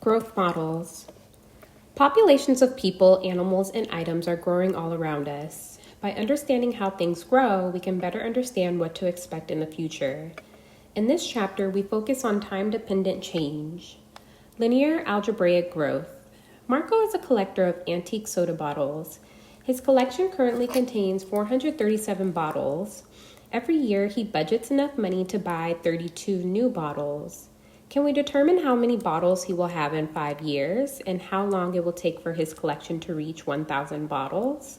Growth models. Populations of people, animals, and items are growing all around us. By understanding how things grow, we can better understand what to expect in the future. In this chapter, we focus on time-dependent change. Linear algebraic growth. Marco is a collector of antique soda bottles. His collection currently contains 437 bottles. Every year, he budgets enough money to buy 32 new bottles. Can we determine how many bottles he will have in 5 years and how long it will take for his collection to reach 1,000 bottles?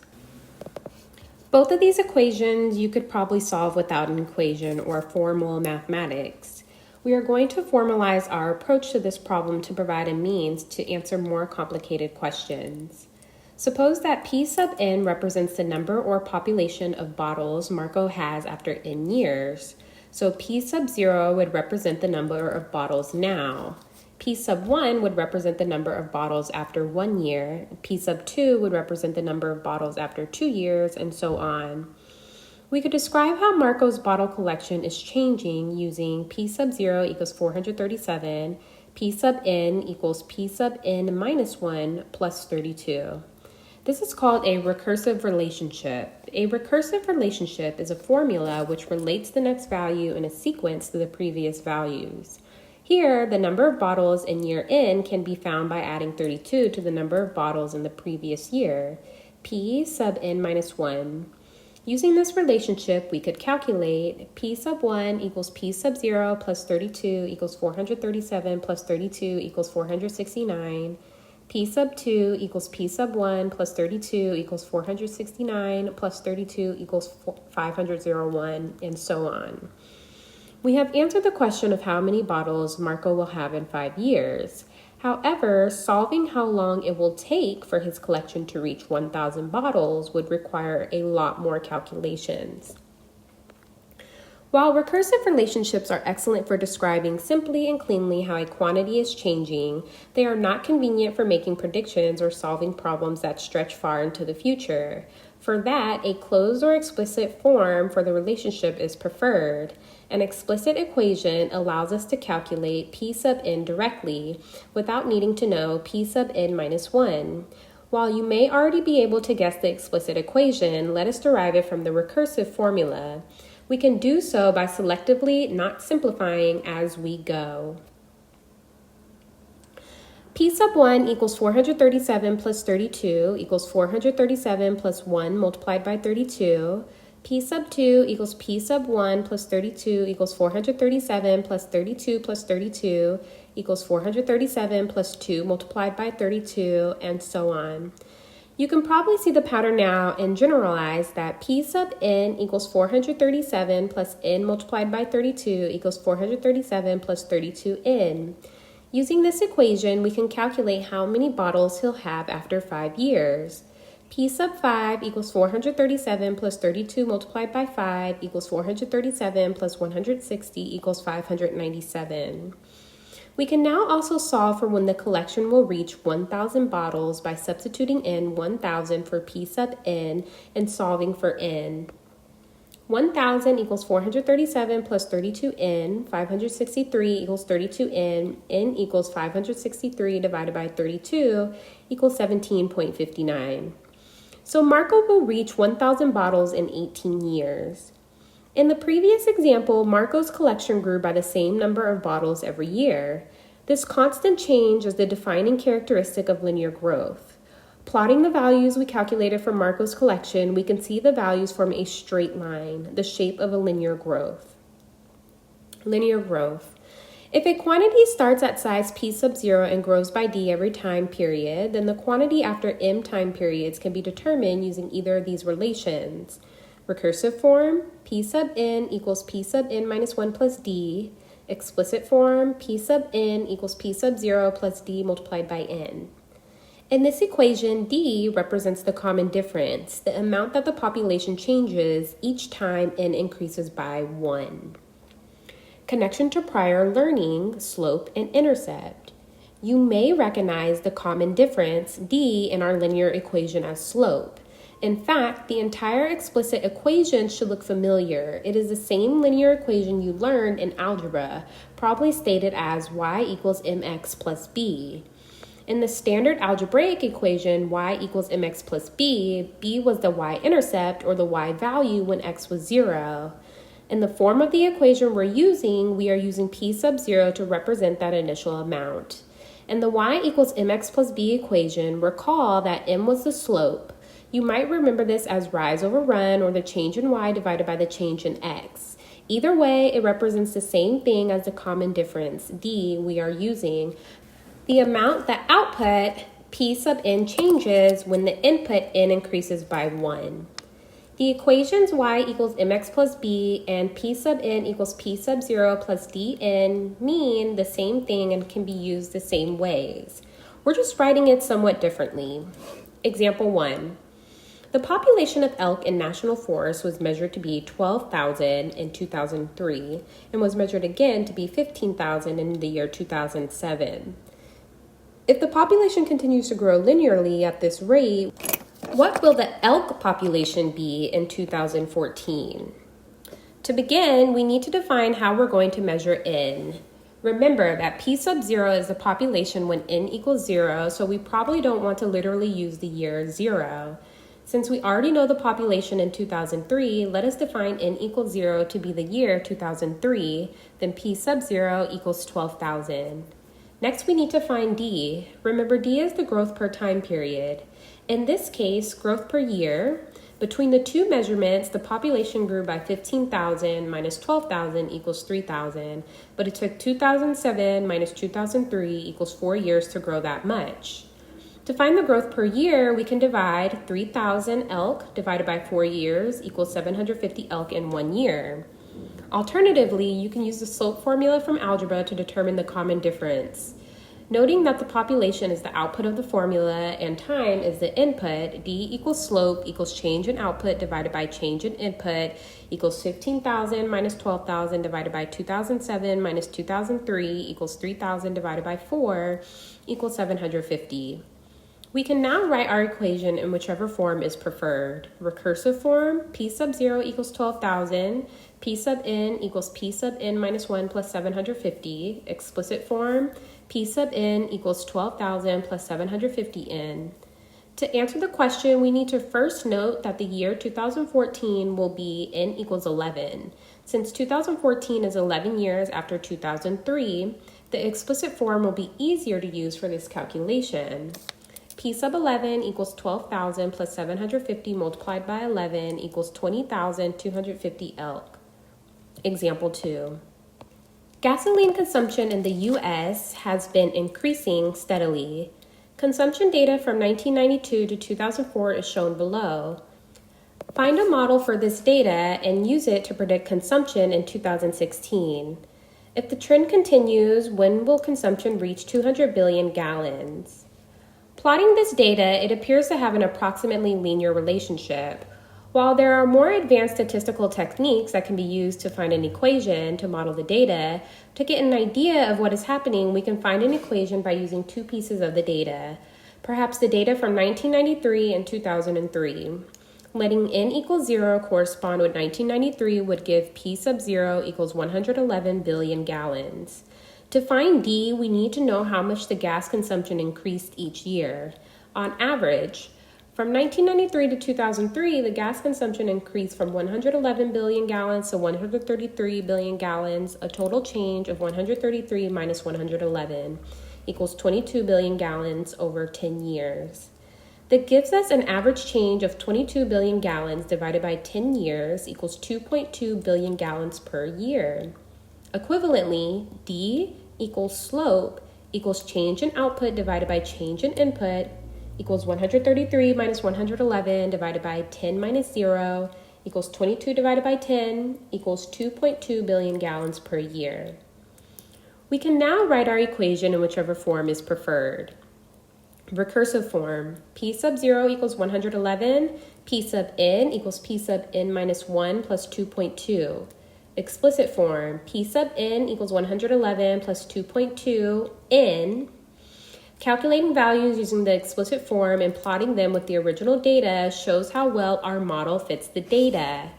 Both of these equations you could probably solve without an equation or formal mathematics. We are going to formalize our approach to this problem to provide a means to answer more complicated questions. Suppose that P sub n represents the number or population of bottles Marco has after n years. So P sub 0 would represent the number of bottles now. P sub 1 would represent the number of bottles after 1 year. P sub 2 would represent the number of bottles after 2 years, and so on. We could describe how Marco's bottle collection is changing using P sub 0 equals 437, P sub n equals P sub n minus 1 plus 32. This is called a recursive relationship. A recursive relationship is a formula which relates the next value in a sequence to the previous values. Here, the number of bottles in year n can be found by adding 32 to the number of bottles in the previous year, P sub n minus 1. Using this relationship, we could calculate P sub 1 equals P sub 0 plus 32 equals 437 plus 32 equals 469. P sub 2 equals P sub 1 plus 32 equals 469 plus 32 equals 501, and so on. We have answered the question of how many bottles Marco will have in 5 years. However, solving how long it will take for his collection to reach 1,000 bottles would require a lot more calculations. While recursive relationships are excellent for describing simply and cleanly how a quantity is changing, they are not convenient for making predictions or solving problems that stretch far into the future. For that, a closed or explicit form for the relationship is preferred. An explicit equation allows us to calculate P sub n directly without needing to know P sub n minus 1. While you may already be able to guess the explicit equation, let us derive it from the recursive formula. We can do so by selectively not simplifying as we go. P sub 1 equals 437 plus 32 equals 437 plus 1 multiplied by 32. P sub 2 equals P sub 1 plus 32 equals 437 plus 32 plus 32 equals 437 plus 2 multiplied by 32, and so on. You can probably see the pattern now and generalize that P sub n equals 437 plus n multiplied by 32 equals 437 plus 32n. Using this equation, we can calculate how many bottles he'll have after 5 years. P sub 5 equals 437 plus 32 multiplied by 5 equals 437 plus 160 equals 597. We can now also solve for when the collection will reach 1,000 bottles by substituting in 1,000 for P sub n and solving for n. 1,000 equals 437 plus 32n, 563 equals 32n, n equals 563 divided by 32 equals 17.59. So Marco will reach 1,000 bottles in 18 years. In the previous example, Marco's collection grew by the same number of bottles every year. This constant change is the defining characteristic of linear growth. Plotting the values we calculated for Marco's collection, we can see the values form a straight line, the shape of a linear growth. Linear growth. If a quantity starts at size P sub 0 and grows by D every time period, then the quantity after m time periods can be determined using either of these relations. Recursive form, P sub n equals P sub n minus 1 plus D. Explicit form, P sub n equals P sub 0 plus D multiplied by n. In this equation, D represents the common difference, the amount that the population changes each time n increases by 1. Connection to prior learning, slope, and intercept. You may recognize the common difference, D, in our linear equation as slope. In fact, the entire explicit equation should look familiar. It is the same linear equation you learned in algebra, probably stated as y equals mx plus b. In the standard algebraic equation, y equals mx plus b, b was the y-intercept or the y value when x was 0. In the form of the equation we are using p sub 0 to represent that initial amount. In the y equals mx plus b equation, recall that m was the slope. You might remember this as rise over run or the change in y divided by the change in x. Either way, it represents the same thing as the common difference, d, we are using. The amount that output, p sub n, changes when the input n increases by 1. The equations y equals mx plus b and p sub n equals p sub 0 plus dn mean the same thing and can be used the same ways. We're just writing it somewhat differently. Example 1. The population of elk in national forests was measured to be 12,000 in 2003 and was measured again to be 15,000 in the year 2007. If the population continues to grow linearly at this rate, what will the elk population be in 2014? To begin, we need to define how we're going to measure n. Remember that p sub 0 is the population when n equals 0, so we probably don't want to literally use the year 0. Since we already know the population in 2003, let us define n equals 0 to be the year 2003, then p sub 0 equals 12,000. Next, we need to find d. Remember, d is the growth per time period. In this case, growth per year. Between the two measurements, the population grew by 15,000 minus 12,000 equals 3,000, but it took 2007 minus 2003 equals 4 years to grow that much. To find the growth per year, we can divide 3,000 elk divided by 4 years equals 750 elk in 1 year. Alternatively, you can use the slope formula from algebra to determine the common difference. Noting that the population is the output of the formula and time is the input, d equals slope equals change in output divided by change in input equals 15,000 minus 12,000 divided by 2007 minus 2003 equals 3,000 divided by 4 equals 750. We can now write our equation in whichever form is preferred. Recursive form, p sub 0 equals 12,000, p sub n equals p sub n minus 1 plus 750. Explicit form, p sub n equals 12,000 plus 750n. To answer the question, we need to first note that the year 2014 will be n equals 11. Since 2014 is 11 years after 2003, the explicit form will be easier to use for this calculation. P sub 11 equals 12,000 plus 750 multiplied by 11 equals 20,250 elk. Example 2. Gasoline consumption in the U.S. has been increasing steadily. Consumption data from 1992 to 2004 is shown below. Find a model for this data and use it to predict consumption in 2016. If the trend continues, when will consumption reach 200 billion gallons? Plotting this data, it appears to have an approximately linear relationship. While there are more advanced statistical techniques that can be used to find an equation to model the data, to get an idea of what is happening, we can find an equation by using two pieces of the data. Perhaps the data from 1993 and 2003. Letting n equals 0 correspond with 1993 would give p sub 0 equals 111 billion gallons. To find d, we need to know how much the gas consumption increased each year. On average, from 1993 to 2003, the gas consumption increased from 111 billion gallons to 133 billion gallons, a total change of 133 minus 111 equals 22 billion gallons over 10 years. That gives us an average change of 22 billion gallons divided by 10 years equals 2.2 billion gallons per year. Equivalently, d equals slope equals change in output divided by change in input equals 133 minus 111 divided by 10 minus 0 equals 22 divided by 10 equals 2.2 billion gallons per year. We can now write our equation in whichever form is preferred. Recursive form, p sub 0 equals 111, p sub n equals p sub n minus 1 plus 2.2. Explicit form, p sub n equals 111 plus 2.2 n. Calculating values using the explicit form and plotting them with the original data shows how well our model fits the data.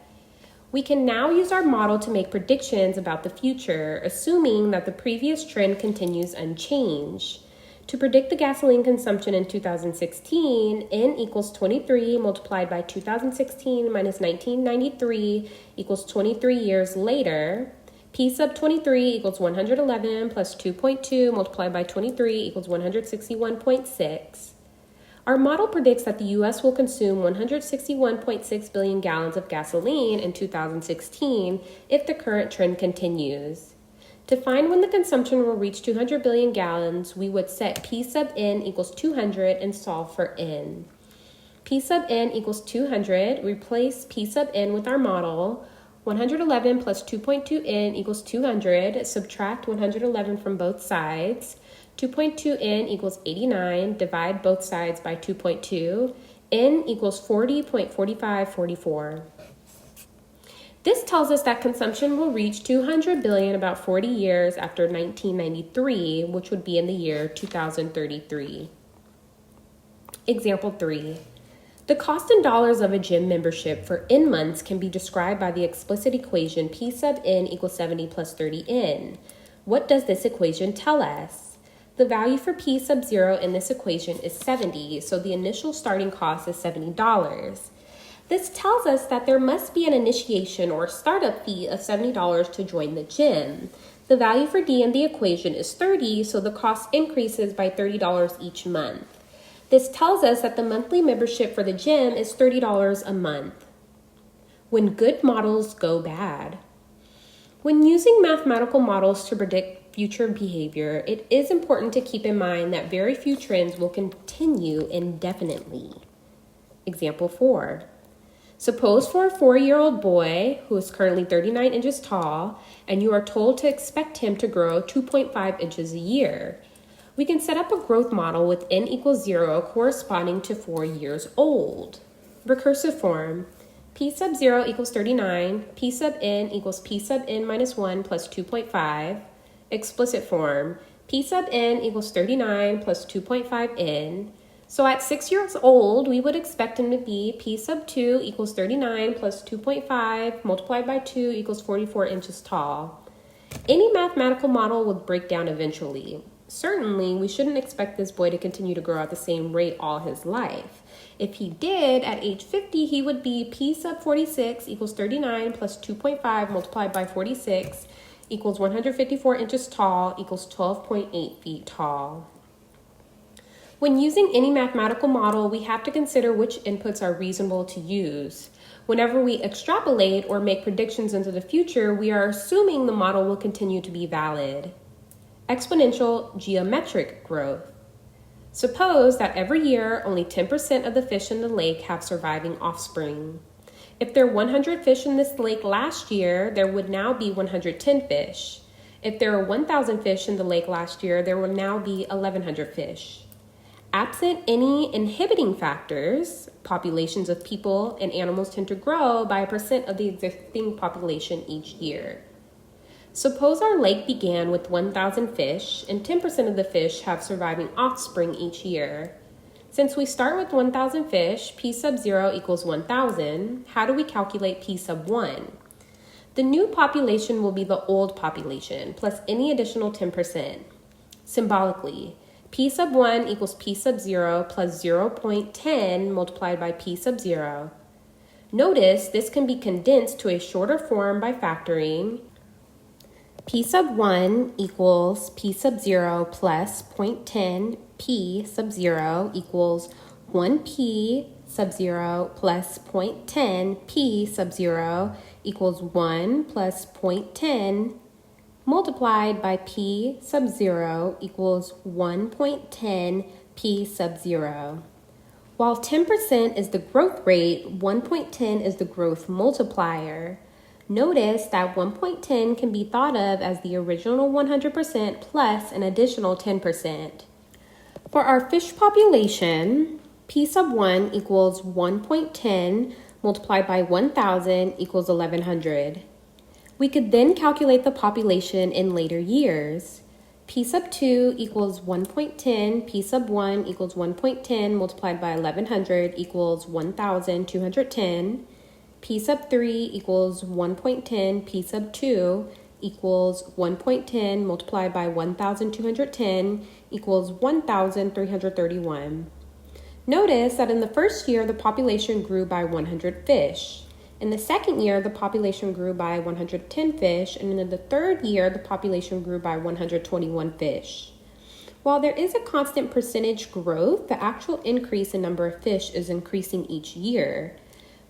We can now use our model to make predictions about the future, assuming that the previous trend continues unchanged. To predict the gasoline consumption in 2016, N equals 23 multiplied by 2016 minus 1993 equals 23 years later. P sub 23 equals 111 plus 2.2 multiplied by 23 equals 161.6. Our model predicts that the U.S. will consume 161.6 billion gallons of gasoline in 2016 if the current trend continues. To find when the consumption will reach 200 billion gallons, we would set P sub n equals 200 and solve for n. P sub n equals 200, replace P sub n with our model. 111 plus 2.2n equals 200, subtract 111 from both sides. 2.2n equals 89, divide both sides by 2.2. N equals 40.4544. This tells us that consumption will reach 200 billion about 40 years after 1993, which would be in the year 2033. Example 3. The cost in dollars of a gym membership for n months can be described by the explicit equation P sub n equals 70 plus 30n. What does this equation tell us? The value for P sub 0 in this equation is 70, so the initial starting cost is $70. This tells us that there must be an initiation or startup fee of $70 to join the gym. The value for D in the equation is 30, so the cost increases by $30 each month. This tells us that the monthly membership for the gym is $30 a month. When good models go bad. When using mathematical models to predict future behavior, it is important to keep in mind that very few trends will continue indefinitely. Example 4. Suppose for a 4-year-old boy who is currently 39 inches tall, and you are told to expect him to grow 2.5 inches a year. We can set up a growth model with n equals 0 corresponding to 4 years old. Recursive form. P sub 0 equals 39, P sub n equals P sub n minus 1 plus 2.5. Explicit form. P sub n equals 39 plus 2.5n. So at 6 years old, we would expect him to be P sub 2 equals 39 plus 2.5 multiplied by 2 equals 44 inches tall. Any mathematical model would break down eventually. Certainly, we shouldn't expect this boy to continue to grow at the same rate all his life. If he did, at age 50, he would be P sub 46 equals 39 plus 2.5 multiplied by 46 equals 154 inches tall equals 12.8 feet tall. When using any mathematical model, we have to consider which inputs are reasonable to use. Whenever we extrapolate or make predictions into the future, we are assuming the model will continue to be valid. Exponential geometric growth. Suppose that every year, only 10% of the fish in the lake have surviving offspring. If there were 100 fish in this lake last year, there would now be 110 fish. If there were 1,000 fish in the lake last year, there will now be 1,100 fish. Absent any inhibiting factors, populations of people and animals tend to grow by 1% of the existing population each year. Suppose our lake began with 1,000 fish and 10% of the fish have surviving offspring each year. Since we start with 1,000 fish, P sub 0 equals 1,000, how do we calculate P sub 1? The new population will be the old population plus any additional 10%. Symbolically, P sub 1 equals P sub 0 plus 0.10 multiplied by P sub 0. Notice this can be condensed to a shorter form by factoring. P sub 1 equals P sub 0 plus 0.10 P sub 0 equals 1P sub 0 plus 0.10 P sub 0 equals 1 plus 0.10 multiplied by P sub 0 equals 1.10 P sub 0. While 10% is the growth rate, 1.10 is the growth multiplier. Notice that 1.10 can be thought of as the original 100% plus an additional 10%. For our fish population, P sub 1 equals 1.10 multiplied by 1,000 equals 1,100. We could then calculate the population in later years. P sub 2 equals 1.10, P sub 1 equals 1.10 multiplied by 1100 equals 1210, P sub 3 equals 1.10, P sub 2 equals 1.10 multiplied by 1210 equals 1331. Notice that in the first year, the population grew by 100 fish. In the second year, the population grew by 110 fish, and in the third year, the population grew by 121 fish. While there is a constant percentage growth, the actual increase in number of fish is increasing each year.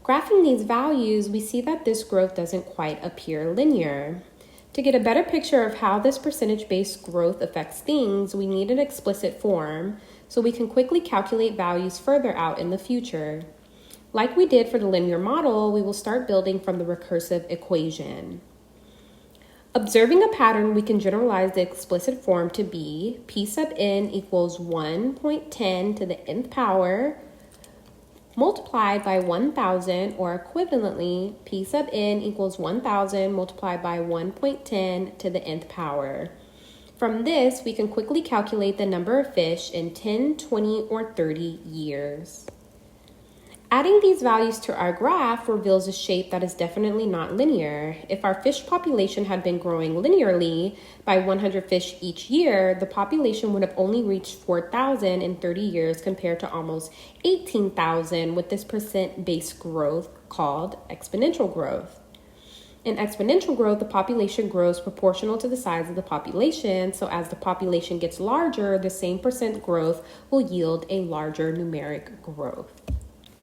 Graphing these values, we see that this growth doesn't quite appear linear. To get a better picture of how this percentage-based growth affects things, we need an explicit form so we can quickly calculate values further out in the future. Like we did for the linear model, we will start building from the recursive equation. Observing a pattern, we can generalize the explicit form to be P sub n equals 1.10 to the nth power multiplied by 1,000, or equivalently, P sub n equals 1,000 multiplied by 1.10 to the nth power. From this, we can quickly calculate the number of fish in 10, 20, or 30 years. Adding these values to our graph reveals a shape that is definitely not linear. If our fish population had been growing linearly by 100 fish each year, the population would have only reached 4,000 in 30 years compared to almost 18,000 with this percent-based growth called exponential growth. In exponential growth, the population grows proportional to the size of the population, so as the population gets larger, the same percent growth will yield a larger numeric growth.